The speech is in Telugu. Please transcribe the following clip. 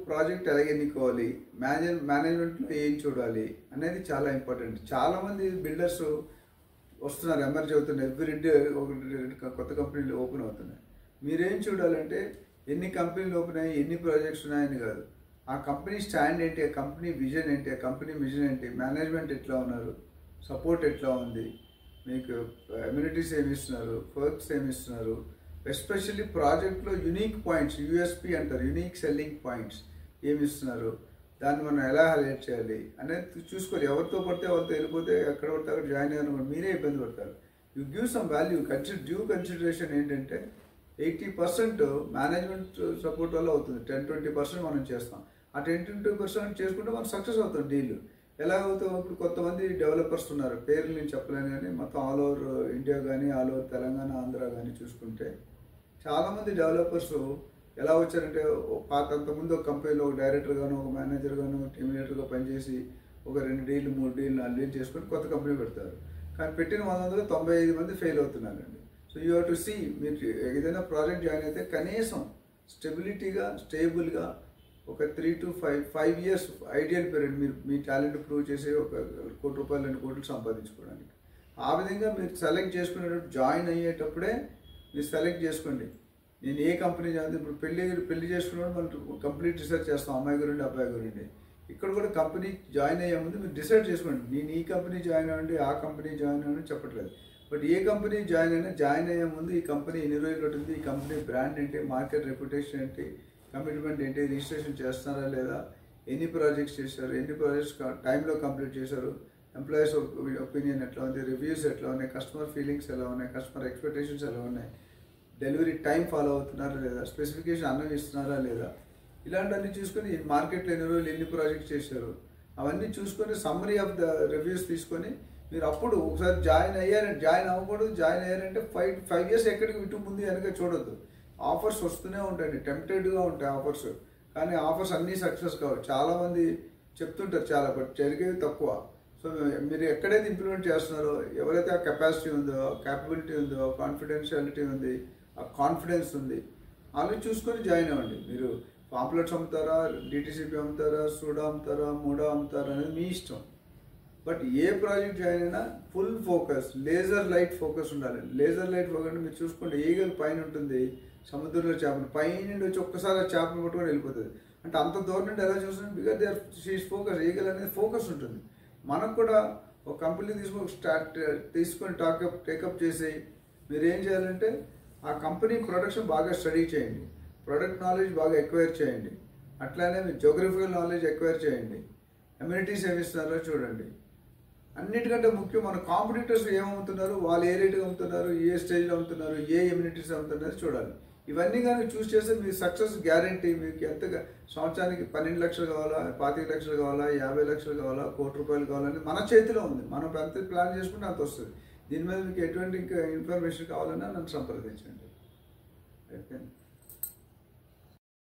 ప్రాజెక్ట్ ఎలా ఎన్నుకోవాలి, మేనేజ్మెంట్లో ఏం చూడాలి అనేది చాలా ఇంపార్టెంట్. చాలామంది బిల్డర్స్ వస్తున్నారు, ఎమర్జీ అవుతున్నారు, ఎవ్రీ డే ఒక కొత్త కంపెనీలు ఓపెన్ అవుతున్నాయి. మీరేం చూడాలంటే ఎన్ని కంపెనీలు ఓపెన్ అయ్యి ఎన్ని ప్రాజెక్ట్స్ ఉన్నాయని కాదు, ఆ కంపెనీ స్టాండ్ ఏంటి, ఆ కంపెనీ విజన్ ఏంటి, ఆ కంపెనీ విజన్ ఏంటి, మేనేజ్మెంట్ ఎట్లా ఉన్నారు, సపోర్ట్ ఎట్లా ఉంది, మీకు అమ్యూనిటీస్ ఏమి ఇస్తున్నారు, వర్క్స్ ఏమి ఇస్తున్నారు, ఎస్పెషల్లీ ప్రాజెక్ట్లో యూనిక్ పాయింట్స్, యూఎస్పి అంటారు, యూనిక్ సెల్లింగ్ పాయింట్స్ ఏమి ఇస్తున్నారు, దాన్ని మనం ఎలా హైలైట్ చేయాలి అనేది చూసుకోవాలి. ఎవరితో పడితే వాళ్ళతో వెళ్ళిపోతే ఎక్కడ పడితే అక్కడ జాయిన్ అయ్యాను మీరే ఇబ్బంది పడతారు. You give some value. Due consideration ఏంటంటే 80% మేనేజ్మెంట్ సపోర్ట్ వల్ల అవుతుంది, 10-20% మనం చేస్తాం. ఆ 10-20% చేసుకుంటే మనం సక్సెస్ అవుతాం డీల్. ఎలా అవుతాం? ఇప్పుడు కొంతమంది డెవలపర్స్ ఉన్నారు, పేర్లు నేను చెప్పలేను కానీ మొత్తం ఆల్ ఓవర్ ఇండియా కానీ ఆల్ ఓవర్ తెలంగాణ ఆంధ్ర కానీ చూసుకుంటే చాలామంది డెవలపర్స్ ఎలా వచ్చారంటే అంతకుముందు ఒక కంపెనీలో ఒక డైరెక్టర్ గాను, ఒక మేనేజర్ గాను, టీమ్ లీడర్గా పనిచేసి ఒక 2 డీల్ 3 డీల్ 4 డీల్ చేసుకొని కొత్త కంపెనీ పెడతారు. కానీ పెట్టిన 195 మంది ఫెయిల్ అవుతున్నారండి. So you have to see, మీరు ఏదైనా ప్రాజెక్ట్ జాయిన్ అయితే కనీసం స్టేబుల్గా ఒక 3 to 5 years ఐడియల్ పీరియడ్ మీరు మీ టాలెంట్ ప్రూవ్ చేసి ఒక ₹1 కోటి 2 కోట్లు సంపాదించుకోవడానికి. ఆ విధంగా మీరు సెలెక్ట్ చేసుకునేటప్పుడు జాయిన్ అయ్యేటప్పుడే మీరు సెలెక్ట్ చేసుకోండి. నేను ఏ కంపెనీ జాయిన్, ఇప్పుడు పెళ్లి చేసుకున్నప్పుడు మనం కంప్లీట్ రీసెర్చ్ చేస్తాం, అమ్మాయి గురించి అబ్బాయి గురించి. ఇక్కడ కూడా కంపెనీ జాయిన్ అయ్యే ముందు మీరు డిసైడ్ చేసుకోండి, నేను ఈ కంపెనీ జాయిన్ అవ్వండి, ఆ కంపెనీ జాయిన్ అవ్వండి చెప్పట్లేదు. బట్ ఏ కంపెనీ జాయిన్ అయ్యే ముందు ఈ కంపెనీ ఎన్ని రోజులు ఉంటుంది, ఈ కంపెనీ బ్రాండ్ ఏంటి, మార్కెట్ రెప్యుటేషన్ ఏంటి, కమిట్మెంట్ ఏంటి, రిజిస్ట్రేషన్ చేస్తున్నారా లేదా, ఎన్ని ప్రాజెక్ట్స్ చేశారు, ఎన్ని ప్రాజెక్ట్స్ టైంలో కంప్లీట్ చేశారు, ఎంప్లాయీస్ ఒపీనియన్ ఎట్లా ఉంది, రివ్యూస్ ఎట్లా ఉన్నాయి, కస్టమర్ ఫీలింగ్స్ ఎలా ఉన్నాయి, కస్టమర్ ఎక్స్పెక్టేషన్స్ ఎలా ఉన్నాయి, డెలివరీ టైం ఫాలో అవుతున్నారా లేదా, స్పెసిఫికేషన్ అన్నం ఇస్తున్నారా లేదా, ఇలాంటివన్నీ చూసుకొని మార్కెట్లో ఎన్ని రోజులు ఎన్ని ప్రాజెక్ట్స్ చేశారు అవన్నీ చూసుకొని సమ్మరీ ఆఫ్ ద రివ్యూస్ తీసుకొని మీరు అప్పుడు ఒకసారి జాయిన్ అవ్వకూడదు. జాయిన్ అయ్యారంటే 5 years ఎక్కడికి ఇటు ముందు వెనక చూడొద్దు. ఆఫర్స్ వస్తూనే ఉంటాయండి, టెంప్టెడ్గా ఉంటాయి ఆఫర్స్, కానీ ఆఫర్స్ అన్నీ సక్సెస్ కావు. చాలామంది చెప్తుంటారు చాలా, బట్ జరిగేవి తక్కువ. సో మీరు ఎక్కడైతే ఇంప్లిమెంట్ చేస్తున్నారో, ఎవరైతే ఆ కెపాసిటీ ఉందో, క్యాపబిలిటీ ఉందో, కాన్ఫిడెన్షియాలిటీ ఉంది, ఆ కాన్ఫిడెన్స్ ఉంది, అవి చూసుకొని జాయిన్ అవ్వండి. మీరు పాంప్లెట్స్ అమ్ముతారా, డిటిసిపి అమ్ముతారా, సూడా అమ్ముతారా, మూడా అమ్ముతారా అనేది మీ ఇష్టం. బట్ ఏ ప్రాజెక్ట్ జాయిన్ అయినా full focus, laser light focus ఉండాలి. లేజర్ లైట్ ఫోకస్ అంటే మీరు చూసుకోండి, ఈగల్ పైన ఉంటుంది, సముద్రంలో చేపలు పైన వచ్చి ఒక్కసారి ఆ చేపలు పట్టుకొని వెళ్ళిపోతుంది. అంటే అంత దూరం నుండి ఎలా చూస్తున్నాం, because they are she's focus. Eagle అనేది ఫోకస్ ఉంటుంది. మనకు కూడా ఒక కంపెనీ తీసుకొని టేకప్ చేసి మీరు ఏం చేయాలంటే ఆ కంపెనీ ప్రొడక్షన్ బాగా స్టడీ చేయండి, ప్రొడక్ట్ నాలెడ్జ్ బాగా ఎక్వైర్ చేయండి, అట్లానే మీరు జోగ్రఫికల్ నాలెడ్జ్ ఎక్వైర్ చేయండి, అమ్యూనిటీస్ ఏమి ఇస్తున్నారో చూడండి. అన్నిటికంటే ముఖ్యం మన కాంపిటీటర్స్ ఏమవుతున్నారు, వాళ్ళు ఏ రేటుగా అమ్ముతున్నారు, ఏ స్టేజ్లో అమ్ముతున్నారు, ఏ ఇమ్యూనిటీస్ అమ్ముతున్నారు చూడాలి. ఇవన్నీ కానీ చూస్ చేస్తే మీ సక్సెస్ గ్యారంటీ. మీకు ఎంతగా సంవత్సరానికి 12 లక్షలు కావాలా, 25 లక్షలు కావాలా, 50 లక్షలు కావాలా, ₹1 కోటి కావాలని మన చేతిలో ఉంది. మనం ఎంత ప్లాన్ చేసుకుంటే అంత వస్తుంది. దీని మీద మీకు ఎటువంటి ఇంకా ఇన్ఫర్మేషన్ కావాలన్నా నన్ను సంప్రదించండి. ఓకే.